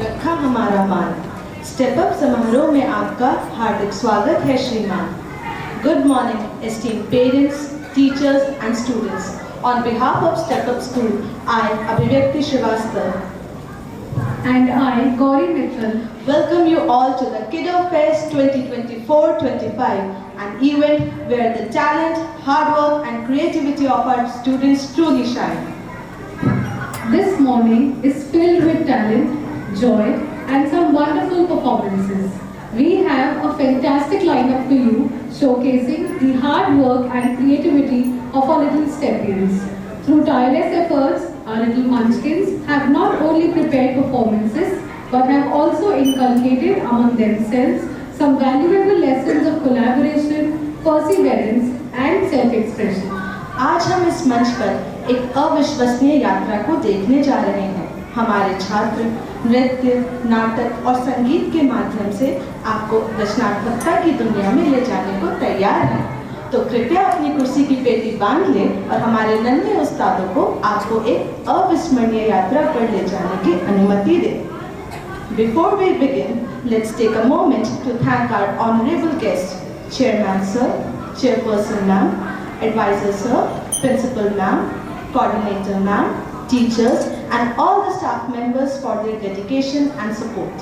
रखा हमारा मान। स्टेप अप समारोह में आपका हार्दिक स्वागत है श्रीमान। Good morning, esteemed parents, teachers and students. On behalf of Step Up School, I, Abhivyakti Srivastava, and I, Gauri Mittal, welcome you all to the Kiddo Fest 2024-25, an event where the talent, hard work and creativity of our students truly shine. This morning is filled with talent, joy and some wonderful performances. We have a fantastic lineup for you, showcasing the hard work and creativity of our little Stepians. Through tireless efforts, our little munchkins have not only prepared performances, but have also inculcated among themselves some valuable lessons of collaboration, perseverance and self-expression. आज हम इस मंच पर एक अविश्वसनीय यात्रा को देखने जा रहे हैं। हमारे छात्र नृत्य, नाटक और संगीत के माध्यम से आपको रचनात्मकता की दुनिया में ले जाने को तैयार हैं। तो कृपया अपनी कुर्सी की पेटी बांध लें और हमारे नन्हे उस्तादों को आपको एक अविस्मरणीय यात्रा पर ले जाने की अनुमति दें। Before we begin, let's take a moment to thank our honorable guests, Chairman Sir, Chairperson Ma'am, Advisor Sir, Principal Ma'am, Coordinator Ma'am, teachers and all the staff members for their dedication and support.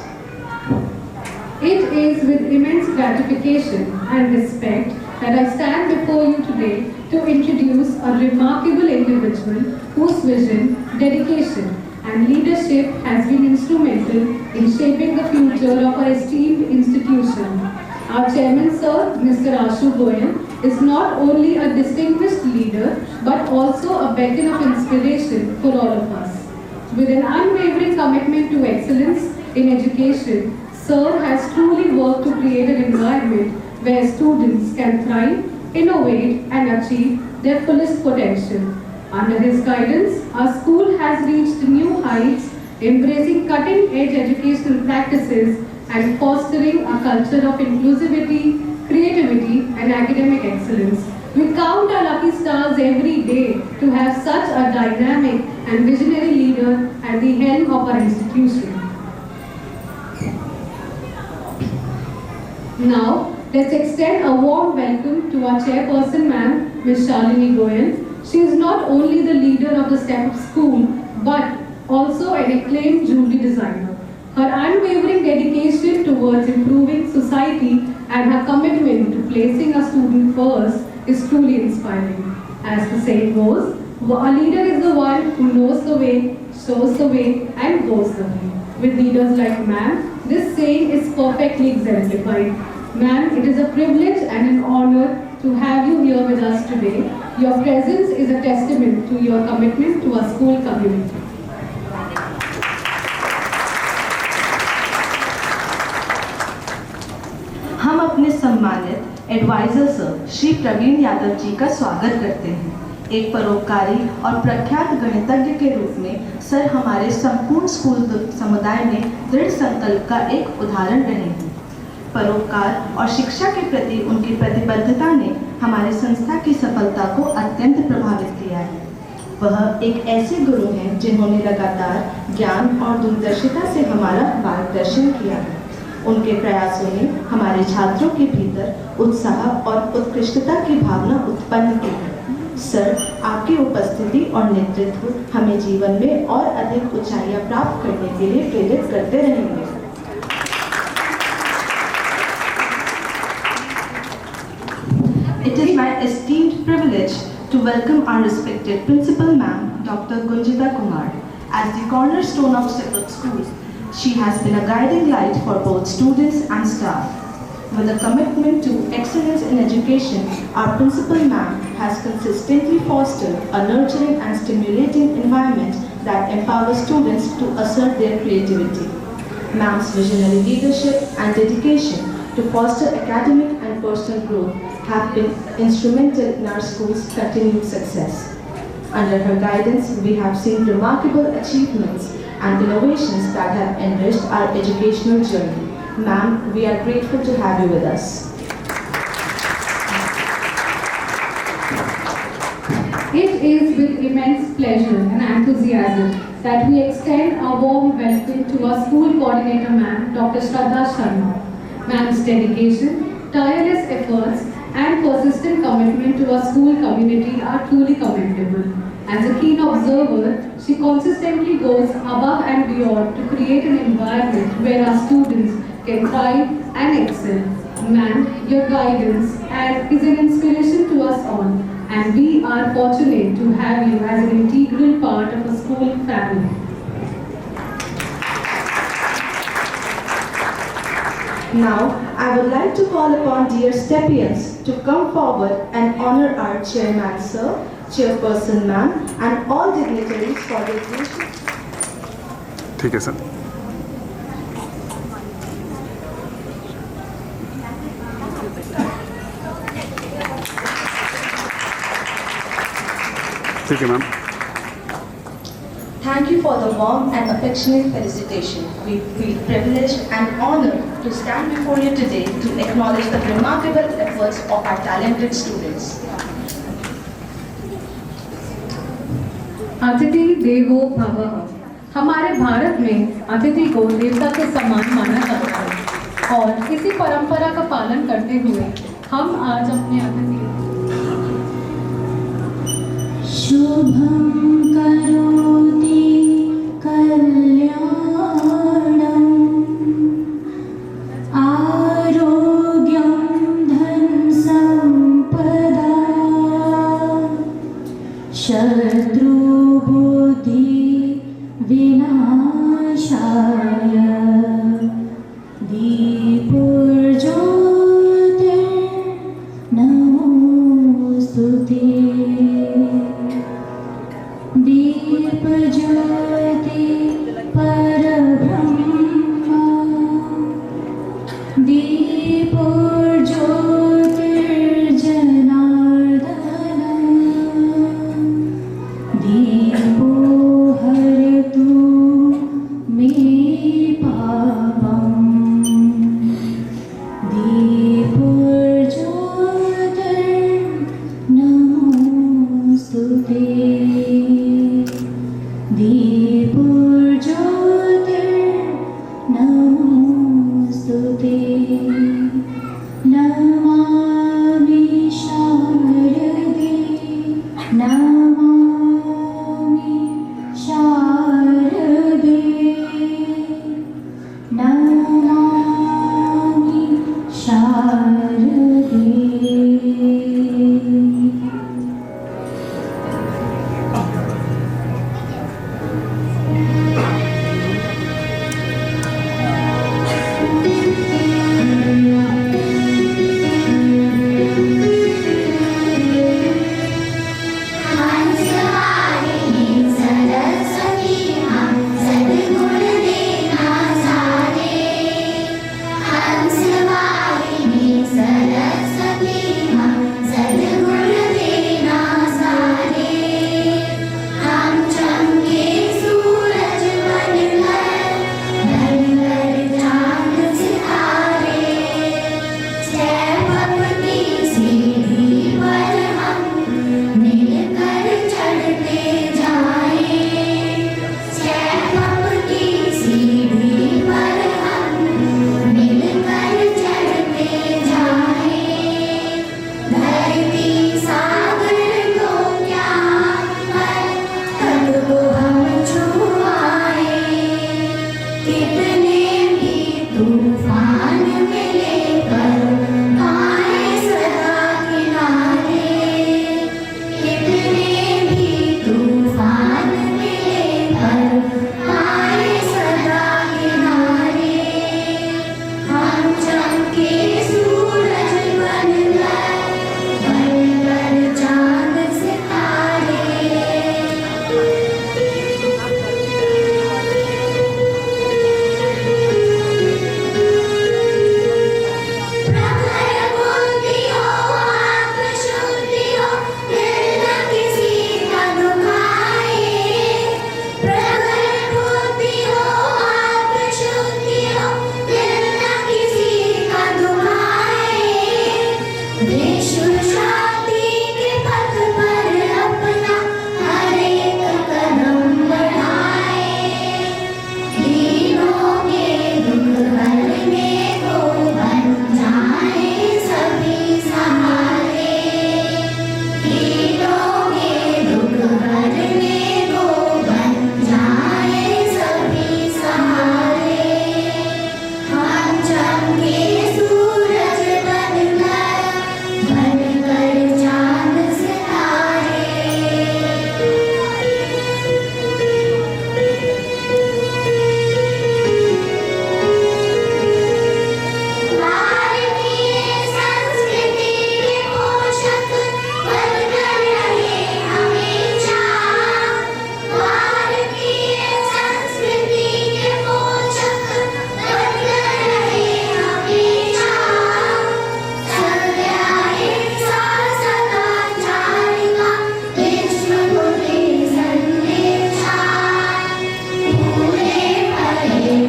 It is with immense gratification and respect that I stand before you today to introduce a remarkable individual whose vision, dedication and leadership has been instrumental in shaping the future of our esteemed institution. Our Chairman Sir, Mr. Ashu Goyal, is not only a distinguished leader but also a beacon of inspiration for all of us. With an unwavering commitment to excellence in education, Sir has truly worked to create an environment where students can thrive, innovate and achieve their fullest potential. Under his guidance, our school has reached new heights, embracing cutting-edge educational practices and fostering a culture of inclusivity, creativity and academic excellence. We count our lucky stars every day to have such a dynamic and visionary leader at the helm of our institution. Now, let's extend a warm welcome to our chairperson, ma'am, Ms. Shalini Goyal. She is not only the leader of the Step Up School, but also an acclaimed jewelry designer. Her unwavering dedication towards improving society and her commitment to placing a student first is truly inspiring. As the saying goes, a leader is the one who knows the way, shows the way, and goes the way. With leaders like ma'am, this saying is perfectly exemplified. Ma'am, it is a privilege and an honor to have you here with us today. Your presence is a testament to your commitment to our school community. हम अपने सम्मानित adviser sir Shri Praveen Yadav ji का स्वागत करते हैं। एक परोपकारी और प्रख्यात गणितज्ञ के रूप में सर हमारे संपूर्ण स्कूल समुदाय में दृढ़ संकल्प का एक उदाहरण रहे हैं। परोपकार और शिक्षा के प्रति उनकी प्रतिबद्धता ने हमारे संस्था की सफलता को अत्यंत प्रभावित किया है। वह एक ऐसे गुरु हैं जिन्होंने लगातार ज्ञान और दूरदर्शिता से हमारा मार्गदर्शन किया है। उनके प्रयासों ने हमारे छात्रों के भीतर उत्साह और उत्कृष्टता की भावना उत्पन्न की है। सर, आपकी उपस्थिति और नेतृत्व हमें जीवन में और अधिक ऊंचाइयां प्राप्त करने के लिए प्रेरित करते रहेंगे। It is my esteemed privilege to welcome our respected Principal Ma'am, Dr. Gunjita Kumar, as the cornerstone of Step Up School. She has been a guiding light for both students and staff. With a commitment to excellence in education, our Principal Ma'am has consistently fostered a nurturing and stimulating environment that empowers students to assert their creativity. Ma'am's visionary leadership and dedication to foster academic and personal growth have been instrumental in our school's continued success. Under her guidance, we have seen remarkable achievements and innovations that have enriched our educational journey. Ma'am, we are grateful to have you with us. It is with immense pleasure and enthusiasm that we extend a warm welcome to our school coordinator, Ma'am, Dr. Shraddha Sharma. Ma'am's dedication, tireless efforts, and persistent commitment to our school community are truly commendable. As a keen observer, she consistently goes above and beyond to create an environment where our students can thrive and excel. Ma'am, your guidance is an inspiration to us all, and we are fortunate to have you as an integral part of a school family. Now, I would like to call upon dear Steppians to come forward and honor our chairman, sir, chairperson, ma'am, and all dignitaries for their gracious. ठीक है sir. ठीक है ma'am. Thank you for the warm and affectionate felicitation. We feel privileged and honored to stand before you today to acknowledge the remarkable efforts of our talented students. अतिथि देवो भवः। हमारे भारत में अतिथि को देवता के समान माना जाता है और इसी परंपरा का पालन करते हुए हम आज अपने अतिथि शुभं करोति कल्याणम् आरोग्यं धन संपदा शत्रु बुद्धि विनाशाय दीपज्योतिर्नमोस्तुते दीपज्योति परब्रह्म दीपो ज्योतिर्जनार्दन दीपो हरतु मे पापम् दीपो ज्योतिर्नमोस्तुते दीपज्योतिर्नमोस्तुते नमामि शारदे नमामि शारदे नमामि शारदे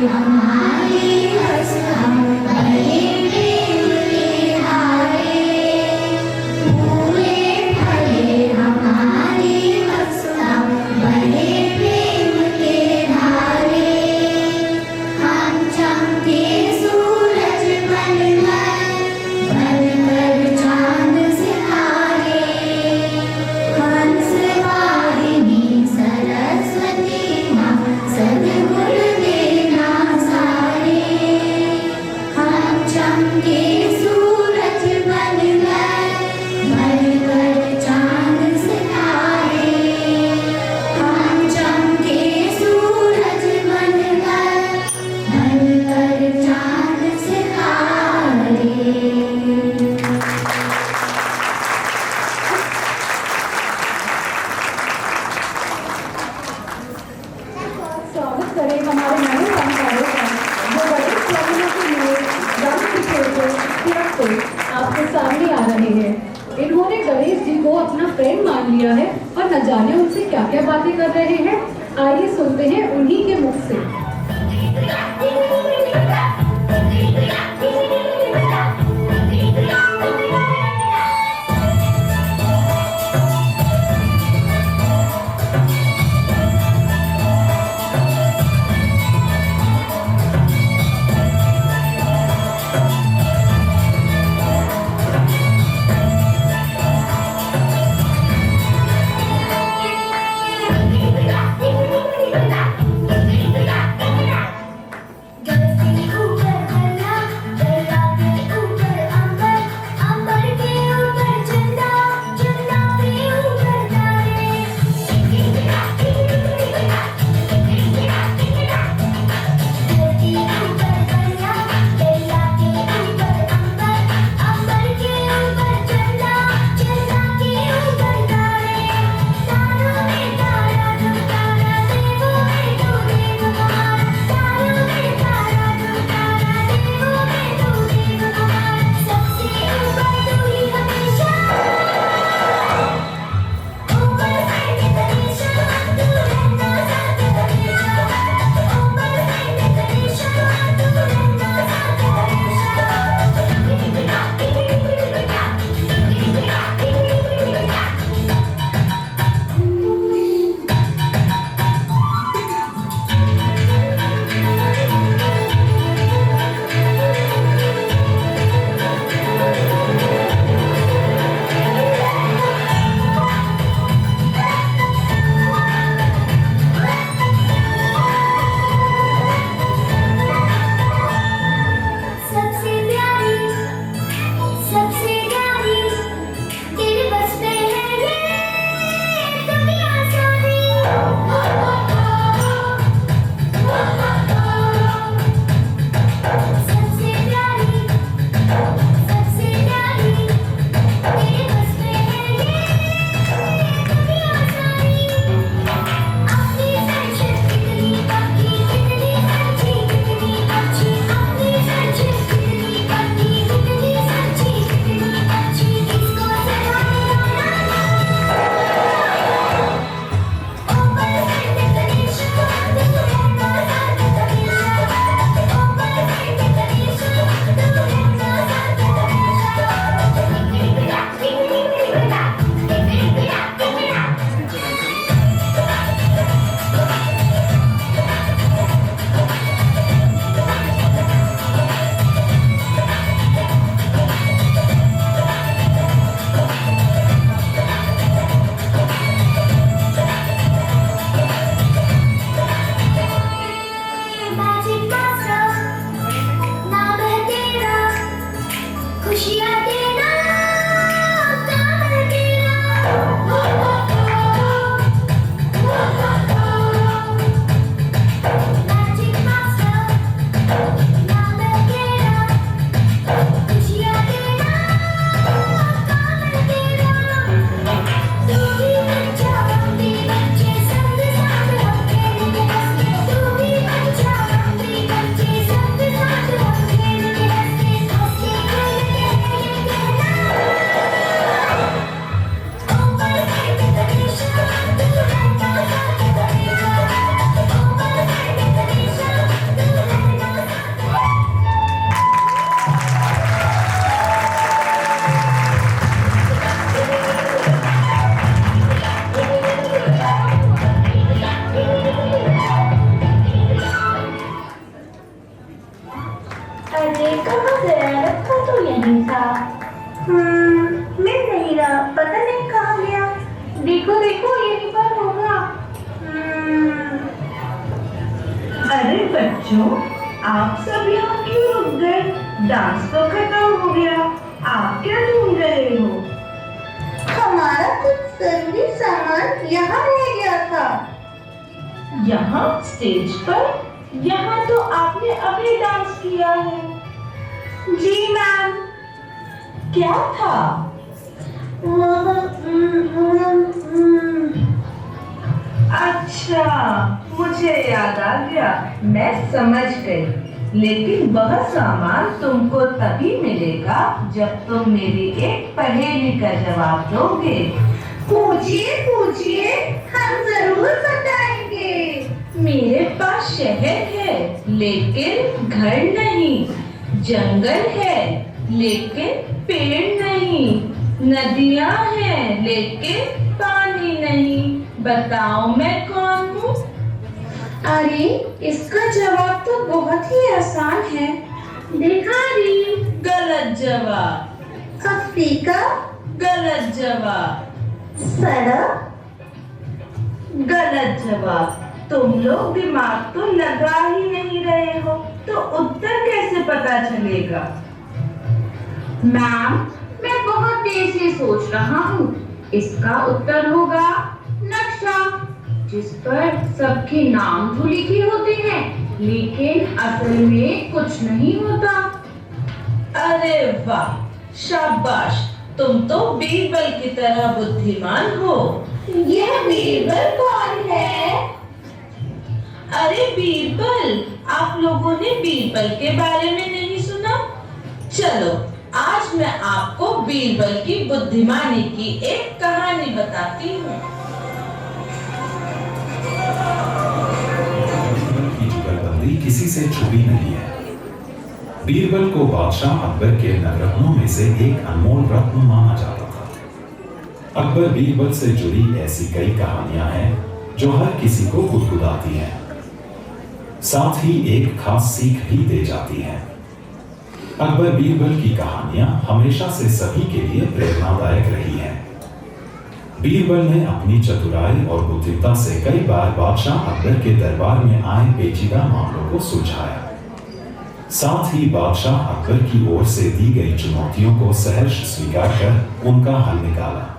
हमारे हंसना बड़े प्रेम के हारे हुए भले हमारे हंसना बड़े प्रेम के धारे हम चमके सूरज बनकर चांद सितारे हंस वाहिनी सरस्वती माँ सद्गुण देना सारे हम चमके सूरज बनकर चांद सितारे हम चमके सूरज बनकर चांद सितारे। स्वागत करें हमारे नए फनकारों का जो बड़े स्वप्नों के लिए रंग बिखेरते थिरकते आपके सामने आ रहे हैं। इन्होंने गणेश जी को अपना फ्रेंड मान लिया है और न जाने उनसे क्या क्या बातें कर रहे हैं। आइए सुनते हैं उन्हीं के मुख से। Thank you. देखो देखो यहीं पर होगा। अरे बच्चों, आप सब यहाँ क्यों रुक गए? डांस तो खत्म हो गया, आप क्या ढूंढ रहे हो? हमारा कुछ जरूरी सामान यहाँ रह गया था। यहाँ स्टेज पर? यहाँ तो आपने अभी डांस किया है। जी मैम। क्या था? अच्छा, मुझे याद आ गया, मैं समझ गई। लेकिन वह सामान तुमको तभी मिलेगा जब तुम मेरी एक पहेली का जवाब दोगे। पूछिए पूछिए, हम जरूर बताएंगे। मेरे पास शहर है लेकिन घर नहीं, जंगल है लेकिन पेड़ नहीं, नदियाँ हैं लेकिन पानी नहीं। बताओ मैं कौन हूँ? अरे इसका जवाब तो बहुत ही आसान है। भिखारी। गलत जवाब। अफ्रीका। गलत जवाब। सड़क। गलत जवाब। तुम लोग दिमाग तो लगा ही नहीं रहे हो, तो उत्तर कैसे पता चलेगा? मैम, मैं बहुत देर से सोच रहा हूँ। इसका उत्तर होगा नक्शा, जिस पर सबके नाम तो लिखे होते हैं लेकिन असल में कुछ नहीं होता। अरे वाह, शाबाश, तुम तो बीरबल की तरह बुद्धिमान हो। यह बीरबल कौन है? अरे बीरबल, आप लोगों ने बीरबल के बारे में नहीं सुना? चलो आज मैं आपको बीरबल की बुद्धिमानी की एक कहानी बताती हूँ। की जुगलबंदी किसी से छुपी नहीं है। बीरबल को बादशाह अकबर के नवरत्नों में से एक अनमोल रत्न माना जाता था। अकबर बीरबल से जुड़ी ऐसी कई कहानियां हैं जो हर किसी को गुदगुदाती हैं, साथ ही एक खास सीख भी दे जाती हैं। अकबर बीरबल की कहानियां हमेशा से सभी के लिए प्रेरणादायक रही हैं। बीरबल ने अपनी चतुराई और बुद्धिमत्ता से कई बार बादशाह अकबर के दरबार में आए पेचीदा मामलों को सुलझाया। साथ ही बादशाह अकबर की ओर से दी गई चुनौतियों को सहर्ष स्वीकार कर उनका हल निकाला।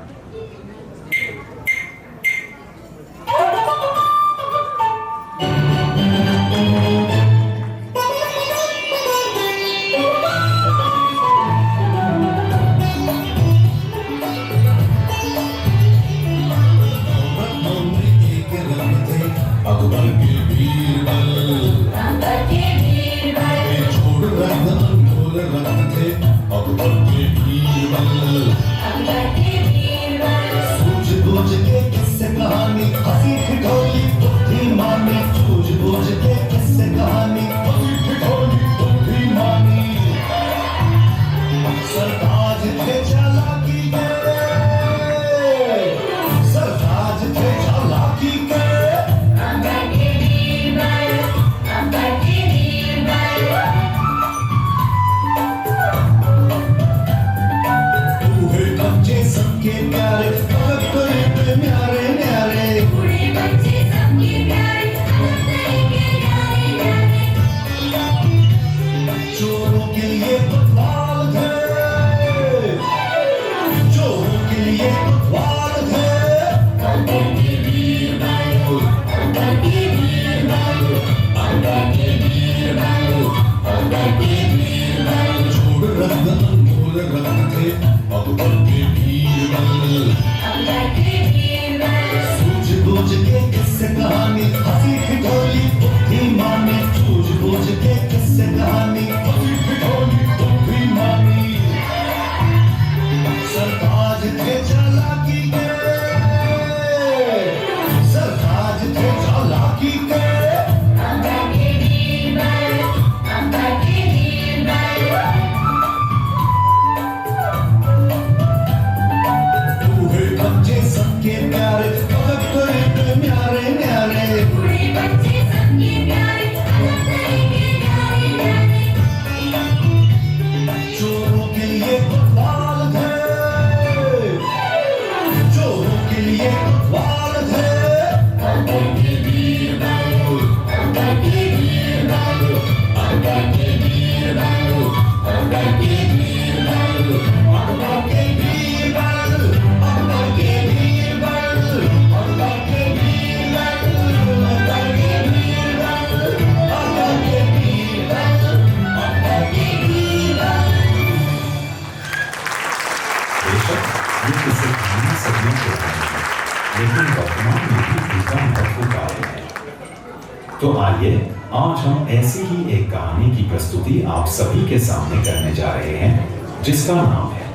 तो आइए आज हम ऐसी ही एक कहानी की प्रस्तुति आप सभी के सामने करने जा रहे हैं, जिसका नाम है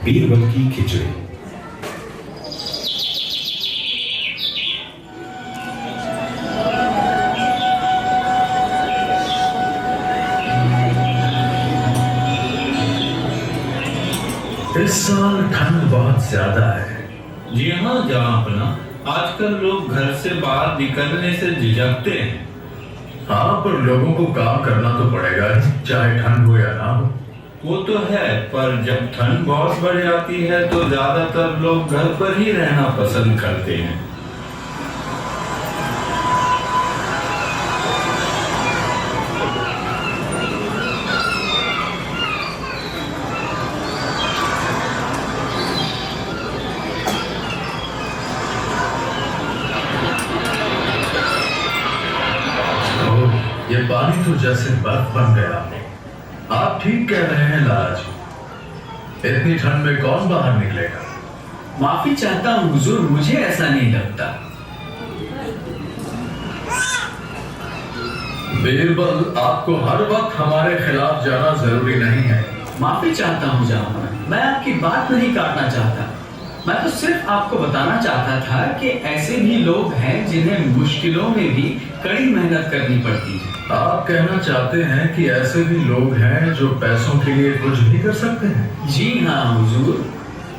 बीरबल की खिचड़ी। इस साल ठंड बहुत ज्यादा है। जी हाँ जनाबना, आजकल लोग घर से बाहर निकलने से झिझकते हैं। हाँ, पर लोगों को काम करना तो पड़ेगा, चाहे ठंड हो या ना हो। वो तो है, पर जब ठंड बहुत बढ़ जाती है तो ज्यादातर लोग घर पर ही रहना पसंद करते हैं। ये पानी तो जैसे बर्फ बन गया। आप ठीक कह रहे हैं लाला जी, इतनी ठंड में कौन बाहर निकलेगा। माफी चाहता हूँ हुजूर, मुझे ऐसा नहीं लगता। बीरबल, आपको हर वक्त हमारे खिलाफ जाना जरूरी नहीं है। माफी चाहता हूँ जनाब, मैं आपकी बात नहीं काटना चाहता। मैं तो सिर्फ आपको बताना चाहता था कि ऐसे भी लोग हैं जिन्हें मुश्किलों में भी कड़ी मेहनत करनी पड़ती है। आप कहना चाहते हैं कि ऐसे भी लोग हैं जो पैसों के लिए कुछ भी कर सकते हैं। जी हाँ हुजूर,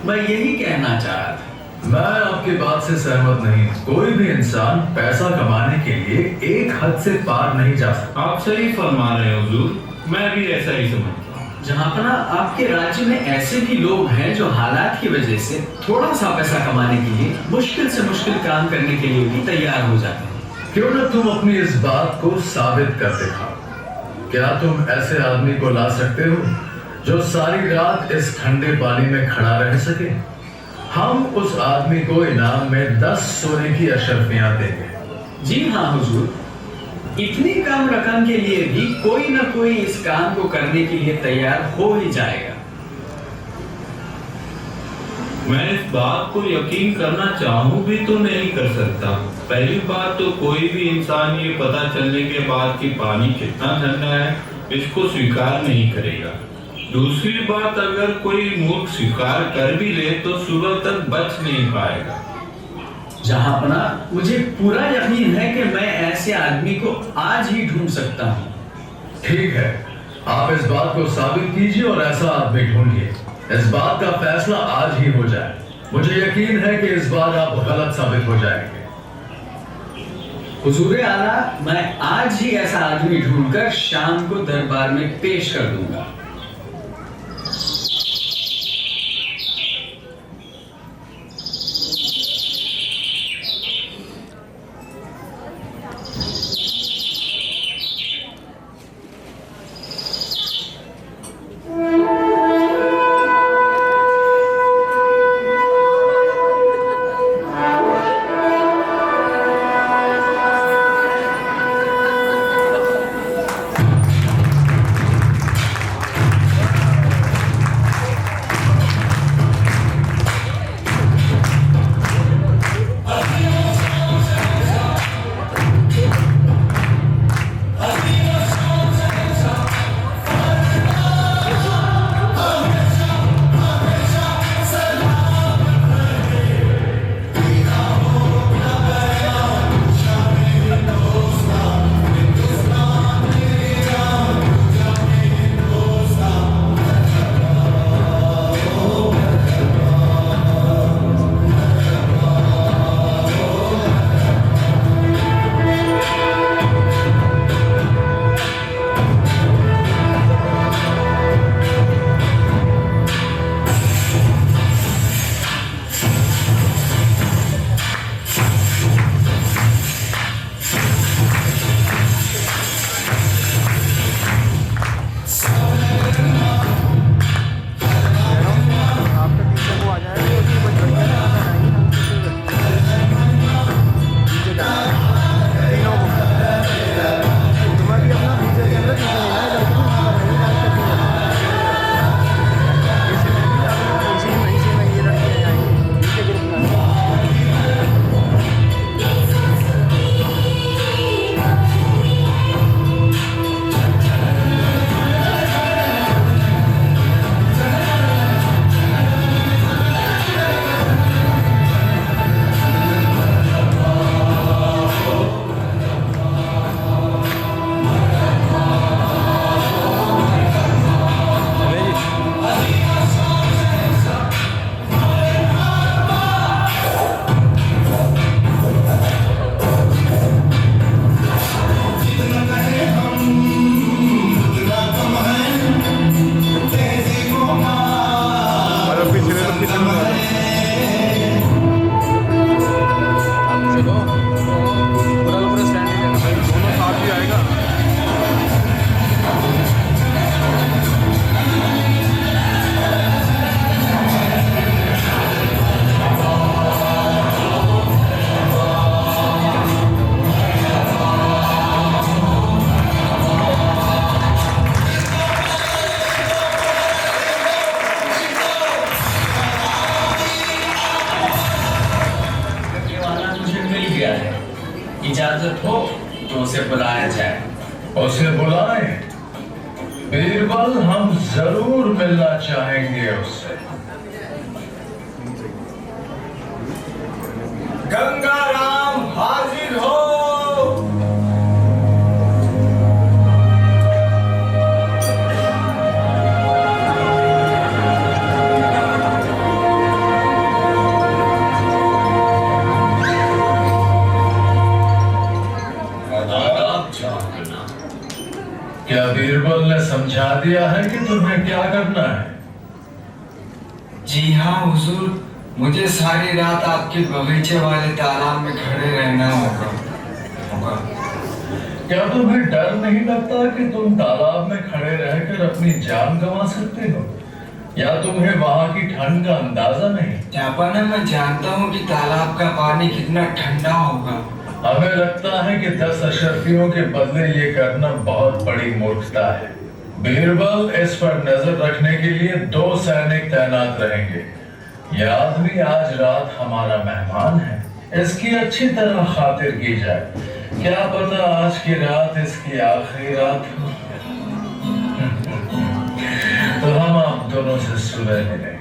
मैं यही कहना चाह रहा था। मैं आपकी बात से सहमत नहीं। कोई भी इंसान पैसा कमाने के लिए एक हद से पार नहीं जा सकता। आप सही फरमा रहे हैं हुजूर, मैं भी ऐसा ही समझता हूँ। जहांपना, आपके राज्य में ऐसे भी लोग हैं जो हालात की वजह से थोड़ा सा पैसा कमाने के लिए मुश्किल से मुश्किल काम करने के लिए भी तैयार हो जाते हैं। क्यों न तुम अपनी इस बात को साबित कर दिखाओ। क्या तुम ऐसे आदमी को ला सकते हो जो सारी रात इस ठंडे पानी में खड़ा रह सके? हम उस आदमी को इनाम में 10 सोने की अशर्फियां देंगे। जी हाँ हुजूर, इतनी कम रकम के लिए भी कोई न कोई इस काम को करने के लिए तैयार हो ही जाएगा। मैं इस बात को यकीन करना चाहूँ भी तो नहीं कर सकता। पहली बात तो कोई भी इंसान ये पता चलने के बाद कि पानी कितना ठंडा है, इसको स्वीकार नहीं करेगा। दूसरी बात, अगर कोई मूर्ख स्वीकार कर भी ले तो सुबह तक बच नहीं पाएगा। जहांपना, मुझे पूरा यकीन है कि मैं ऐसे आदमी को आज ही ढूंढ सकता हूँ। ठीक है, आप इस बात को साबित कीजिए और ऐसा आदमी ढूंढिए। इस बात का फैसला आज ही हो जाए। मुझे यकीन है कि इस बार आप गलत साबित हो जाएंगे। हुजूर आला, मैं आज ही ऐसा आदमी ढूंढकर शाम को दरबार में पेश कर दूंगा। तो उसे बुलाया जाए। उसे बुलाएं? बीरबल, हम जरूर मिलना चाहेंगे उससे। गंगाराम हाजिर हो। क्या बीरबल ने समझा दिया है कि तुम्हें क्या करना है? जी हाँ हुजूर, मुझे सारी रात आपके बगीचे वाले तालाब में खड़े रहना होगा। क्या तुम्हें डर नहीं लगता कि तुम तालाब में खड़े रहकर अपनी जान गंवा सकते हो? या तुम्हें वहाँ की ठंड का अंदाजा नहीं? जापाना, मैं जानता हूँ कि तालाब का पानी कितना ठंडा होगा। हमें लगता है कि 10 अशरफियों के बदले ये करना बहुत बड़ी मूर्खता है। बीरबल, इस पर नजर रखने के लिए 2 सैनिक तैनात रहेंगे। यह आदमी आज रात हमारा मेहमान है, इसकी अच्छी तरह खातिर की जाए। क्या पता आज की रात इसकी आखिरी रात हो। तो हम आप दोनों से सुबह मिलेंगे।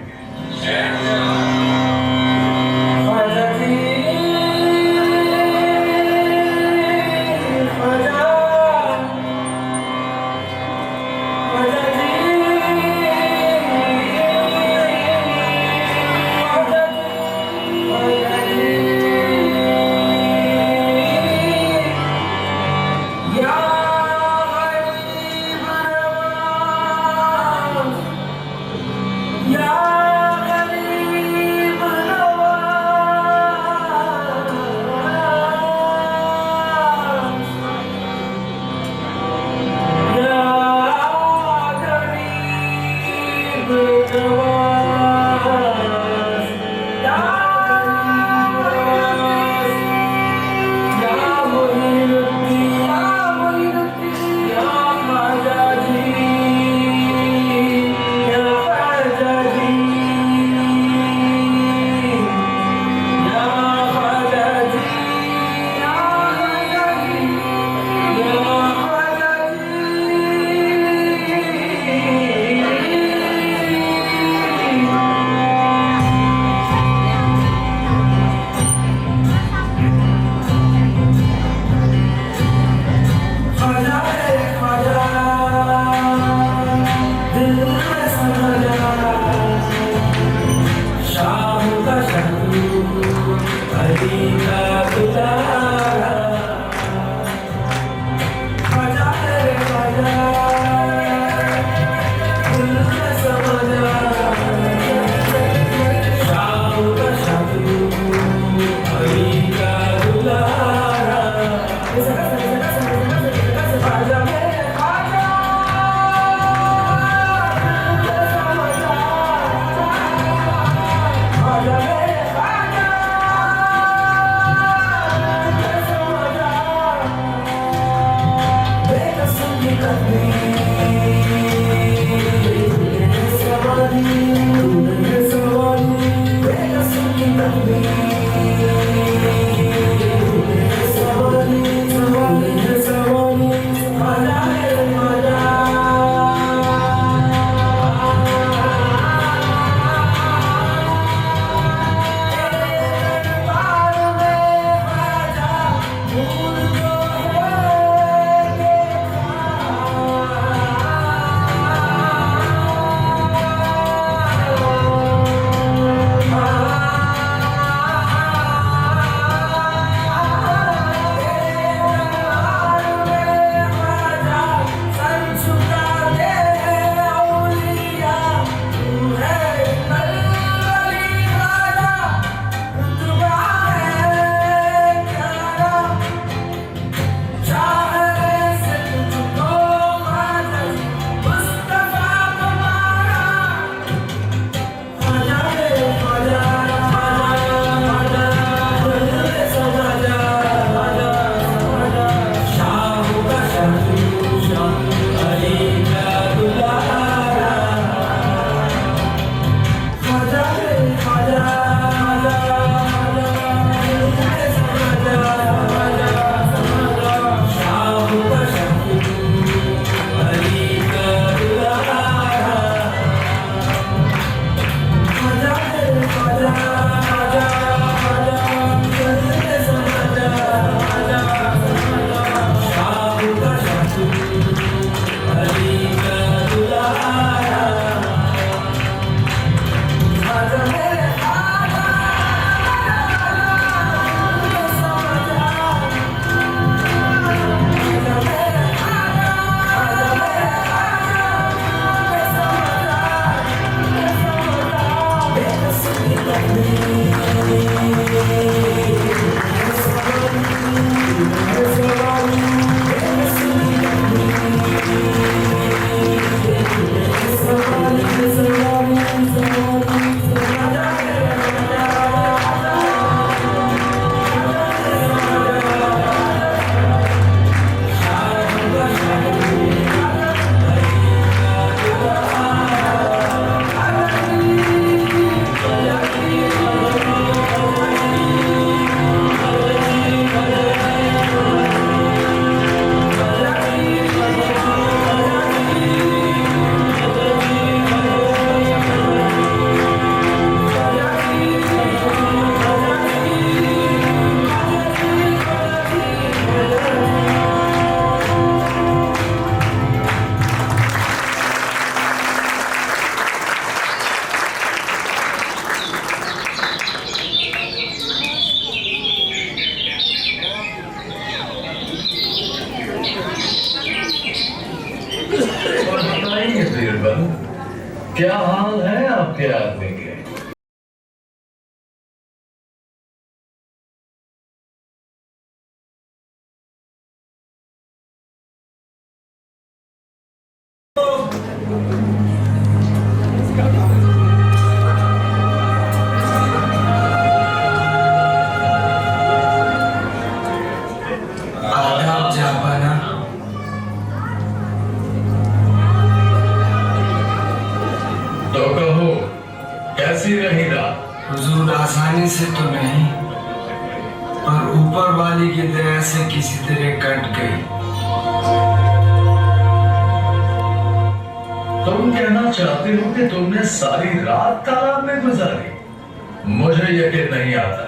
बीरबल, क्या हाल है आपके आदमी के? आदाब जापाना। तो कहो, कैसी रही रात? हुजूर, आसानी से तो नहीं, पर ऊपर वाली की दया से किसी तरह कट गई। तुम कहना चाहते हो कि तुमने सारी रात तालाब में गुजारी? मुझे यकीन नहीं आता।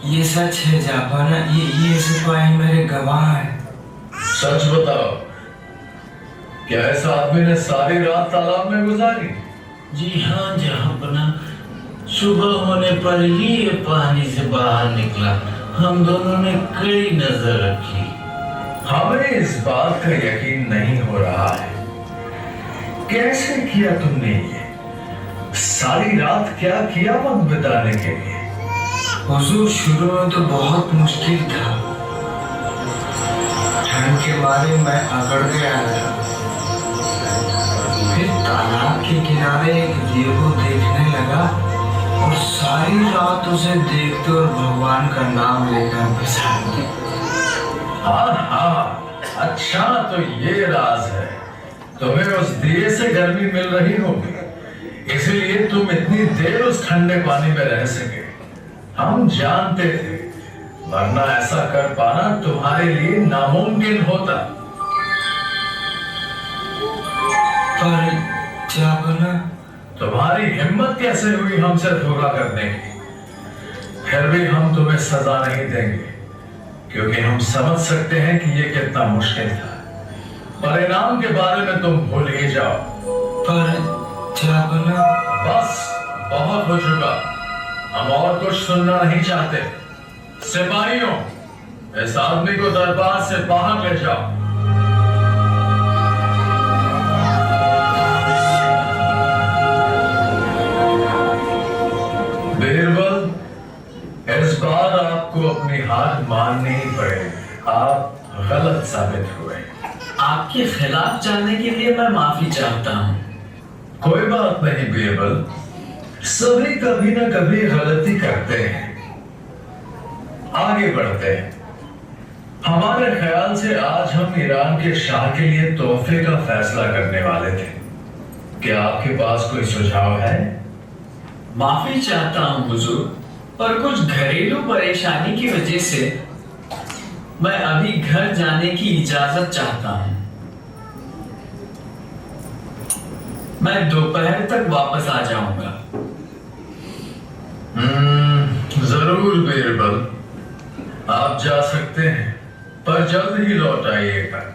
ये सच है जापाना, ये सिपाही मेरे गवाह है। सच बताओ, क्या इस आदमी ने सारी रात तालाब में गुजारी? जी हाँ जहांपना, सुबह होने पर ही ये पानी से बाहर निकला। हम दोनों ने कड़ी नजर रखी। हमें इस बात का यकीन नहीं हो रहा है। कैसे किया तुमने ये? सारी रात क्या किया वक्त बिताने के लिए? हुजूर, शुरू में तो बहुत मुश्किल था। ठंड के मारे मैं अकड़ गया था। फिर तालाब के किनारे एक देव को देखने लगा और सारी रात उसे देखते और भगवान का नाम लेकर बिताते। हाँ, अच्छा तो ये राज है। तुम्हें उस दिए से गर्मी मिल रही होगी, इसलिए तुम इतनी देर उस ठंडे पानी में रह सके। हम जानते थे, वरना ऐसा कर पाना तुम्हारे लिए नामुमकिन होता। पर जापाना, तुम्हारी हिम्मत कैसे हुई हमसे धोखा करने की? फिर भी हम तुम्हें सजा नहीं देंगे, क्योंकि हम समझ सकते हैं कि ये कितना मुश्किल था। परिणाम के बारे में तुम भूल ही जाओ। पर जापाना, बस बहुत हो चुका, हम और कुछ सुनना नहीं चाहते। सिपाहियों, इस आदमी को दरबार से बाहर ले जाओ। बीरबल, इस बार आपको अपनी हार माननी ही पड़ेगी। आप गलत साबित हुए। आपके खिलाफ जाने के लिए मैं माफी चाहता हूँ। कोई बात नहीं बीरबल, सभी कभी ना कभी गलती करते हैं। आगे बढ़ते हैं। हमारे ख्याल से आज हम ईरान के शाह के लिए तोहफे का फैसला करने वाले थे। क्या आपके पास कोई सुझाव है? माफी चाहता हूँ हुजूर, पर कुछ घरेलू परेशानी की वजह से मैं अभी घर जाने की इजाजत चाहता हूँ। मैं दोपहर तक वापस आ जाऊंगा। जरूर बीरबल, आप जा सकते हैं, पर जल्द ही लौट आइएगा।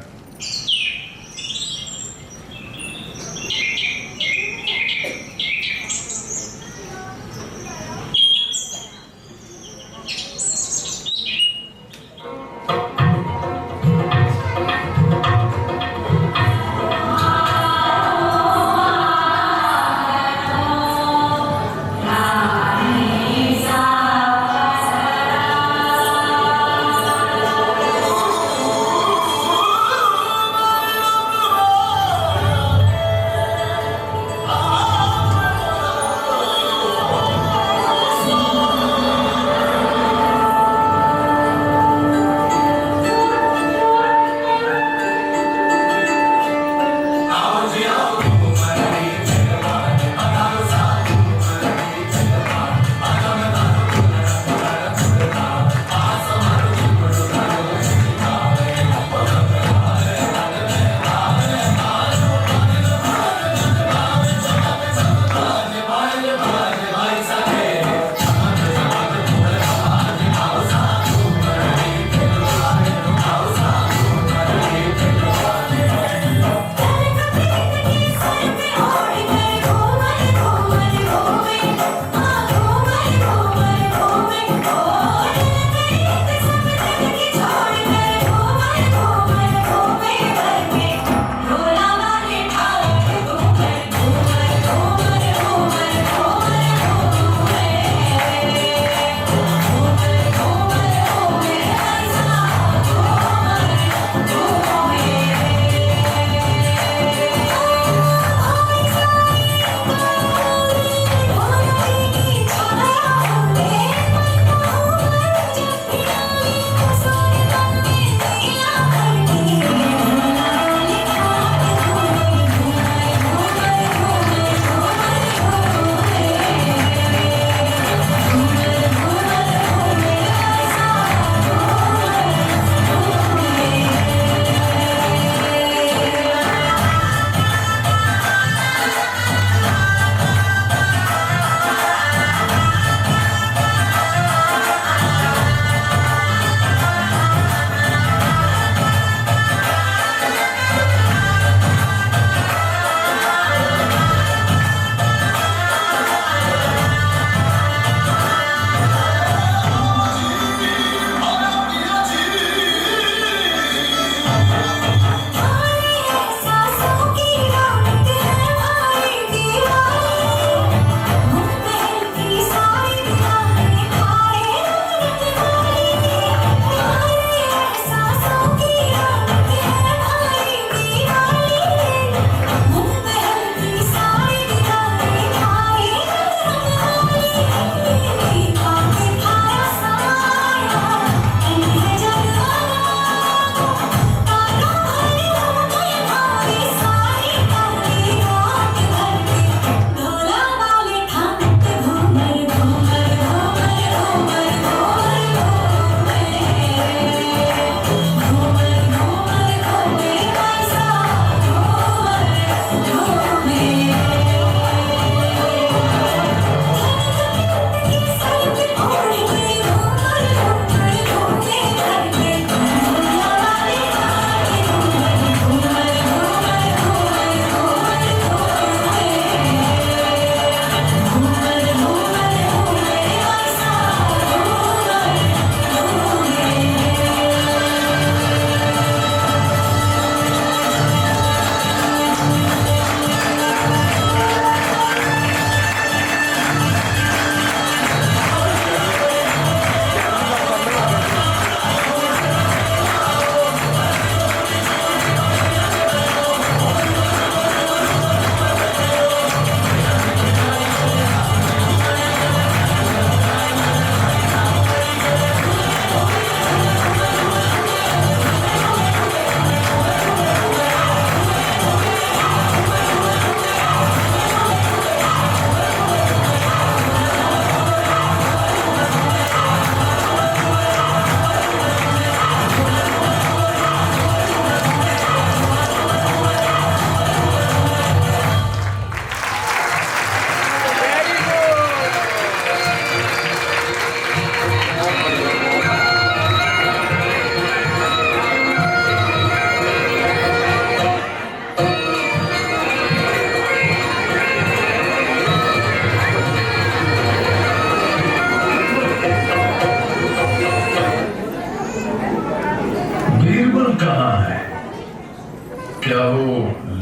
क्या वो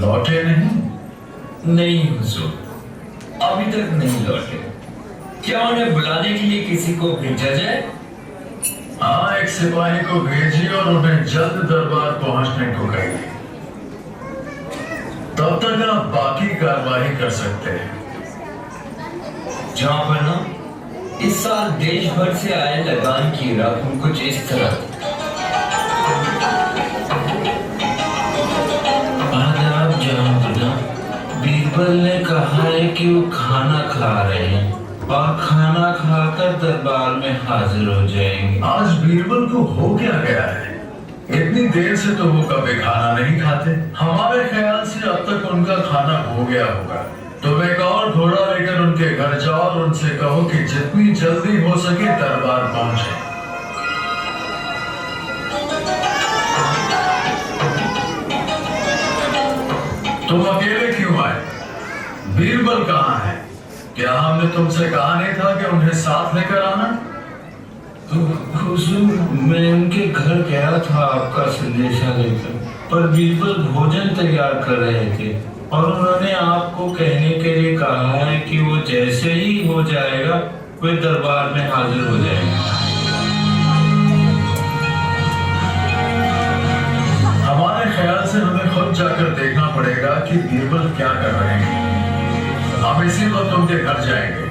लौटे नहीं? नहीं हुजूर, अभी तक नहीं लौटे। क्या उन्हें बुलाने के लिए किसी को भेजा जाए? हाँ, एक सिपाही को भेजिए और उन्हें जल्द दरबार पहुंचने को कहिए। तब तक आप बाकी कार्रवाई कर सकते हैं। जहाँ पर ना इस साल देश भर से आए लगान की रकम कुछ इस तरह। आदाब जनाब, बीरबल ने कहा है कि वो खाना खा रहे हैं और खाना खाकर दरबार में हाजिर हो जाएंगे। आज बीरबल को हो क्या गया है? इतनी देर से तो वो कभी खाना नहीं खाते। हमारे ख्याल से अब तक उनका खाना हो गया होगा। तुम एक और घोड़ा लेकर उनके घर जाओ और उनसे कहो कि जितनी जल्दी हो सके दरबार पहुंचे। तुम अकेले क्यों आए? बीरबल कहाँ है? क्या हमने तुमसे कहा नहीं था कि उन्हें साथ लेकर आना? हुजूर, मैं उनके घर गया था आपका संदेशा लेकर, पर बीरबल भोजन तैयार कर रहे थे और उन्होंने आपको कहने के लिए कहा है कि वो जैसे ही हो जाएगा वे दरबार में हाजिर हो जाएंगे। हमारे ख्याल से हमें खुद जाकर देखना पड़ेगा कि बीरबल क्या कर रहे हैं। हम इसी वक्त उनके घर जाएंगे।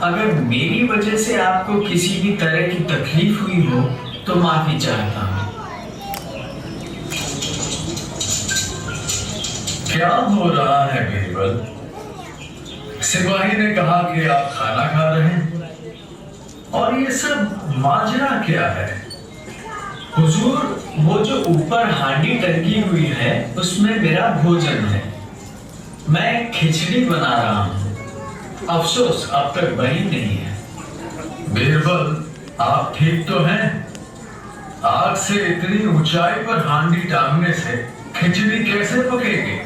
अगर मेरी वजह से आपको किसी भी तरह की तकलीफ हुई हो तो माफी चाहता हूँ। क्या हो रहा है बीरबल? सिपाही ने कहा कि आप खाना खा रहे हैं और ये सब माजरा क्या है? हुजूर, वो जो ऊपर हांडी टंगी हुई है उसमें मेरा भोजन है। मैं खिचड़ी बना रहा हूँ। अफसोस अब तक बनी नहीं है। बीरबल, आप ठीक तो हैं? आग से इतनी ऊंचाई पर हांडी टांगने से खिचड़ी कैसे पकेगी?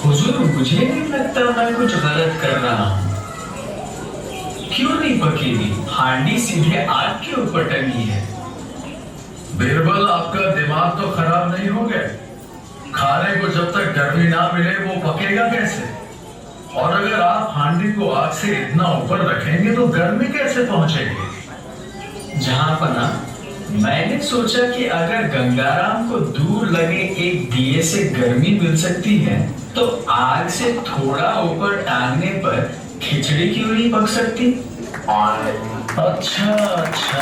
हुजूर, मुझे नहीं लगता मैं कुछ गलत कर रहा हूँ। क्यों नहीं पकेगी? हांडी सीधे आग के ऊपर टंगी है। बीरबल, आपका दिमाग तो खराब नहीं हो गया? खाने को जब तक गर्मी ना मिले वो पकेगा कैसे? और अगर आप हांडी को आग से इतना ऊपर रखेंगे तो गर्मी कैसे पहुंचेगी? जहांपना, मैंने सोचा कि अगर गंगाराम को दूर लगे एक दिए से गर्मी मिल सकती है तो आग से थोड़ा ऊपर टांगने पर खिचड़ी क्यों नहीं पक सकती? अच्छा अच्छा।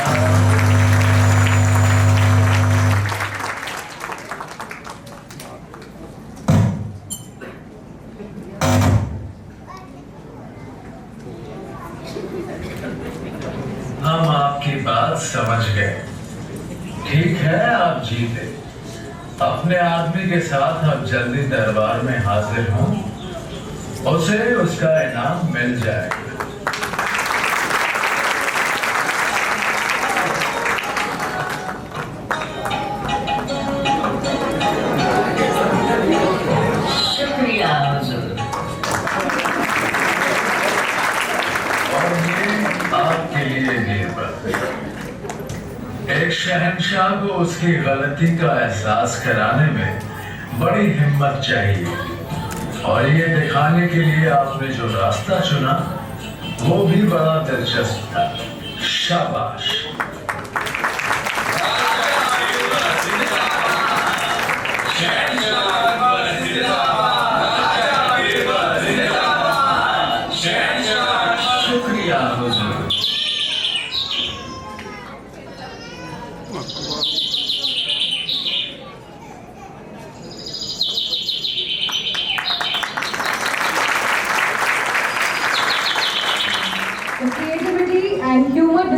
हम आपकी बात समझ गए। ठीक है, आप जीते। अपने आदमी के साथ आप जल्दी दरबार में हाजिर हों, उसे उसका इनाम मिल जाएगा। शुक्रिया हुजूर। और ये आपके लिए बीरबल। एक शहंशाह को उसकी गलती का एहसास कराने में बड़ी हिम्मत चाहिए, और ये दिखाने के लिए आपने जो रास्ता चुना वो भी बड़ा दिलचस्प था। शाबाश। शुक्रिया हुजूर।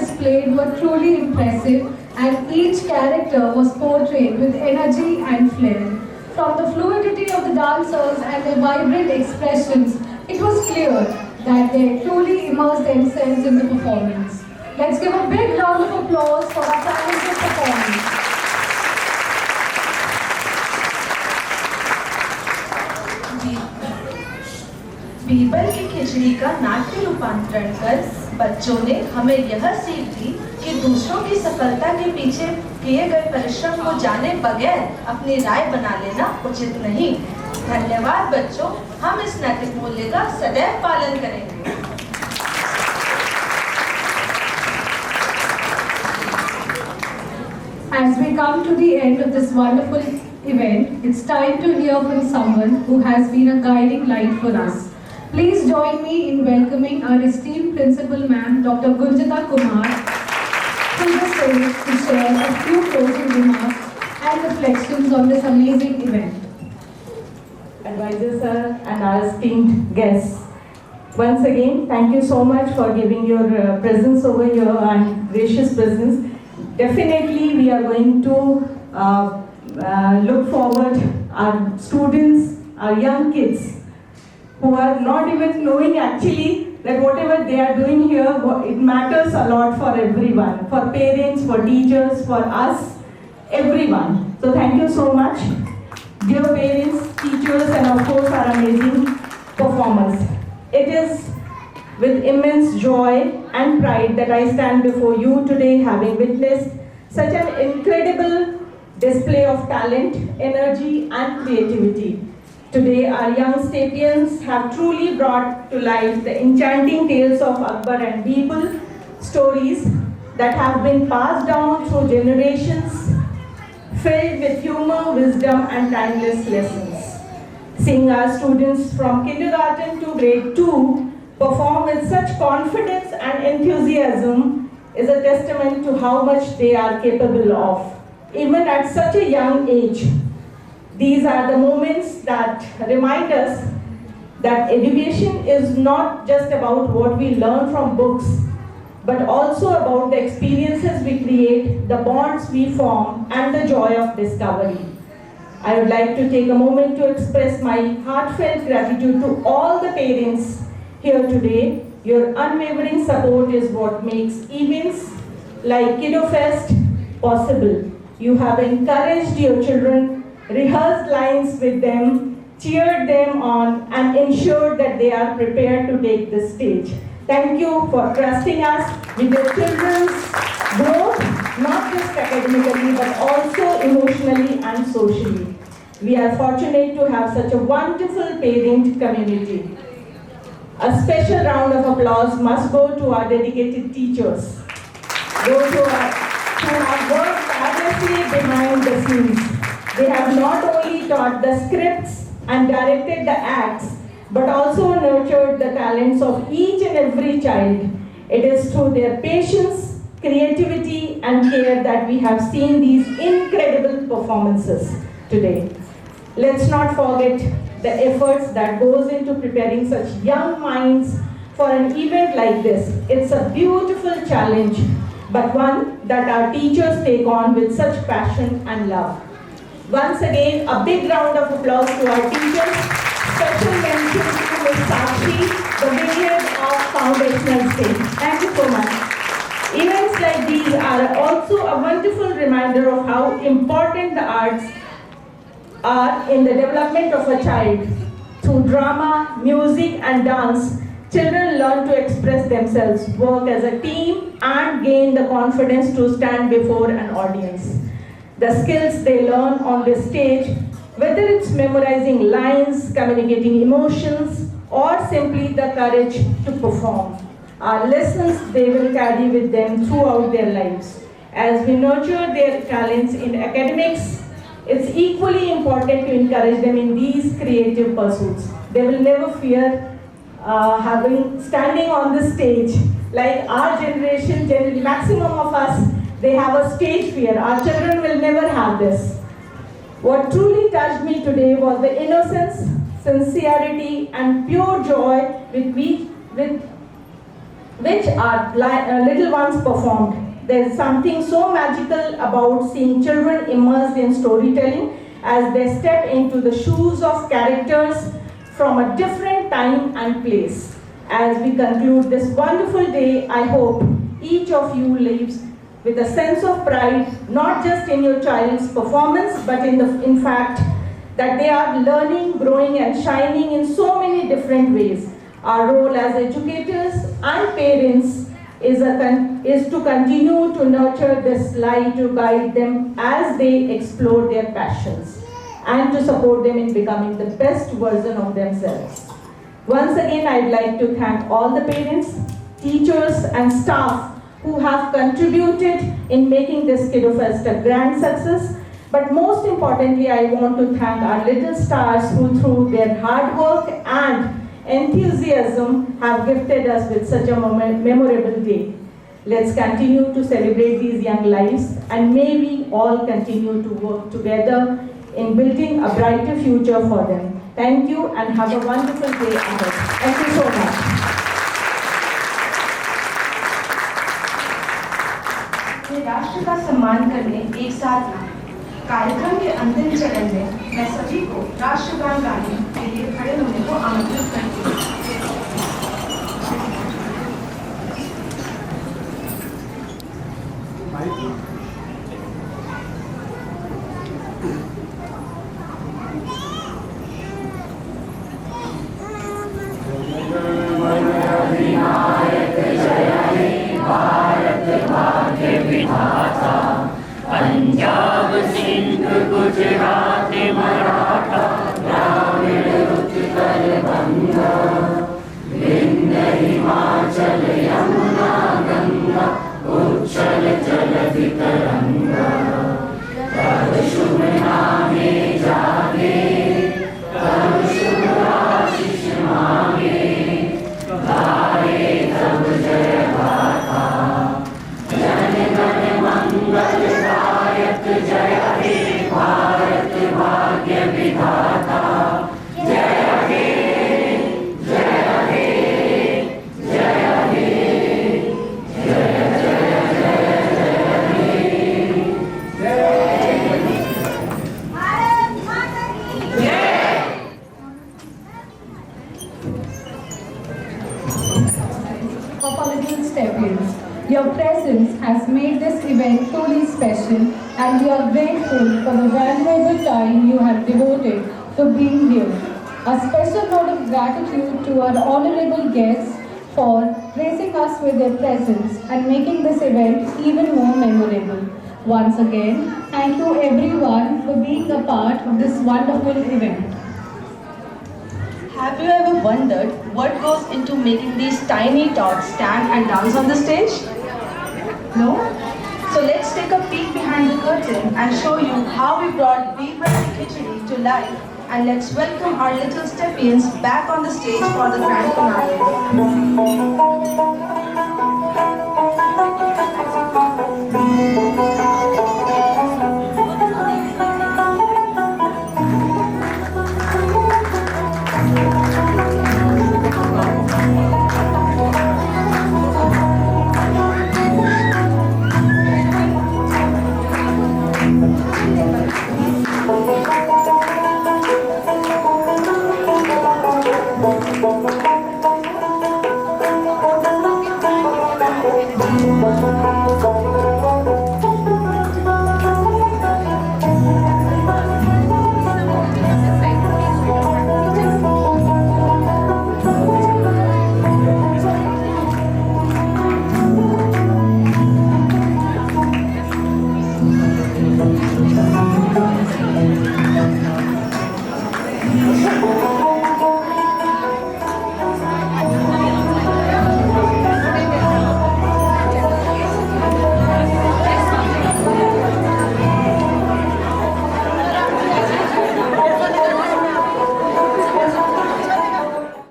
displayed were truly impressive, and each character was portrayed with energy and flair. From the fluidity of the dancers and their vibrant expressions, it was clear that they truly immersed themselves in the performance. Let's give a big round of applause for our talented performance. Birbal की खिचड़ी का नाट्य रूपांतरण कर बच्चों ने हमें यह सीख दी कि दूसरों की सफलता के पीछे किए गए परिश्रम को जाने बगैर अपनी राय बना लेना उचित नहीं। धन्यवाद बच्चों, हम इस नैतिक मूल्य का सदैव पालन करेंगे। As we come to the end of this wonderful event, it's time to hear from someone who has been a guiding light for us. Please join me in welcoming our esteemed principal ma'am, Dr. Gunjita Kumar, to the stage to share a few closing remarks and reflections on this amazing event. Advisor sir and our esteemed guests. Once again, thank you so much for giving your presence over here and gracious presence. Definitely, we are going to look forward our students, our young kids, who are not even knowing actually that whatever they are doing here, it matters a lot for everyone, for parents, for teachers, for us, everyone. So thank you so much, dear parents, teachers, and of course our amazing performers. It is with immense joy and pride that I stand before you today, having witnessed such an incredible display of talent, energy, and creativity. Today, our young sapiens have truly brought to life the enchanting tales of Akbar and Birbal, stories that have been passed down through generations, filled with humor, wisdom, and timeless lessons. Seeing our students from kindergarten to grade 2 perform with such confidence and enthusiasm is a testament to how much they are capable of, even at such a young age. These are the moments that remind us that education is not just about what we learn from books, but also about the experiences we create, the bonds we form, and the joy of discovery. I would like to take a moment to express my heartfelt gratitude to all the parents here today. Your unwavering support is what makes events like Kiddo Fest possible. You have encouraged your children, rehearsed lines with them, cheered them on, and ensured that they are prepared to take the stage. Thank you for trusting us with your children's growth, not just academically, but also emotionally and socially. We are fortunate to have such a wonderful parent community. A special round of applause must go to our dedicated teachers, those who have worked tirelessly behind the scenes. They have not only taught the scripts and directed the acts, but also nurtured the talents of each and every child. It is through their patience, creativity, and care that we have seen these incredible performances today. Let's not forget the efforts that goes into preparing such young minds for an event like this. It's a beautiful challenge, but one that our teachers take on with such passion and love. Once again, a big round of applause to our teachers. Special mention to Ms. Sakshi, the vineyard of foundational stage. Thank you so much. Events like these are also a wonderful reminder of how important the arts are in the development of a child. Through drama, music, and dance, children learn to express themselves, work as a team, and gain the confidence to stand before an audience. The skills they learn on this stage, whether it's memorizing lines, communicating emotions, or simply the courage to perform, are lessons they will carry with them throughout their lives. As we nurture their talents in academics, it's equally important to encourage them in these creative pursuits. They will never fear standing on the stage. Like our generation, generally maximum of us, they have a stage fear. Our children will never have this. What truly touched me today was the innocence, sincerity, and pure joy with which our little ones performed. There is something so magical about seeing children immersed in storytelling as they step into the shoes of characters from a different time and place. As we conclude this wonderful day, I hope each of you leaves with a sense of pride, not just in your child's performance, but in fact, that they are learning, growing and shining in so many different ways. Our role as educators and parents is to continue to nurture this light, to guide them as they explore their passions and to support them in becoming the best version of themselves. Once again, I'd like to thank all the parents, teachers and staff who have contributed in making this Kiddofest a grand success. But most importantly, I want to thank our little stars who through their hard work and enthusiasm have gifted us with such a memorable day. Let's continue to celebrate these young lives and may we all continue to work together in building a brighter future for them. Thank you and have a wonderful day ahead. Thank you so much. राष्ट्र का सम्मान करने एक साथ आए। कार्यक्रम के अंतिम चरण में मैं सभी को राष्ट्रगान गाने के लिए खड़े होने को आमंत्रित करती हूँ। पंजाब सिंध गुजरात मराठा द्राविड़ उत्कल बंगा विंध्य हिमाचल यमुना गंगा उच्चल जलधि तरंगा तब शुभ नामे जागे तब शुभ आशीष मांगे गाए तब जय गाथा जन गण मंगलदायक जय हे भारत भाग्य विधाता जय हे जय हे जय हे जय जय जय जय हे भारत माता की जय। Of our little Steppians, your presence has made this event truly special and we are grateful for the valuable time you have devoted to being here. A special note of gratitude to our honorable guests for gracing us with their presence and making this event even more memorable. Once again, thank you everyone for being a part of this wonderful event. Have you ever wondered what goes into making these tiny tots stand and dance on the stage? No? So let's take a peek behind the curtain and show you how we brought Birbal Ki Khichdi to life, and let's welcome our little Steppians back on the stage for the grand finale.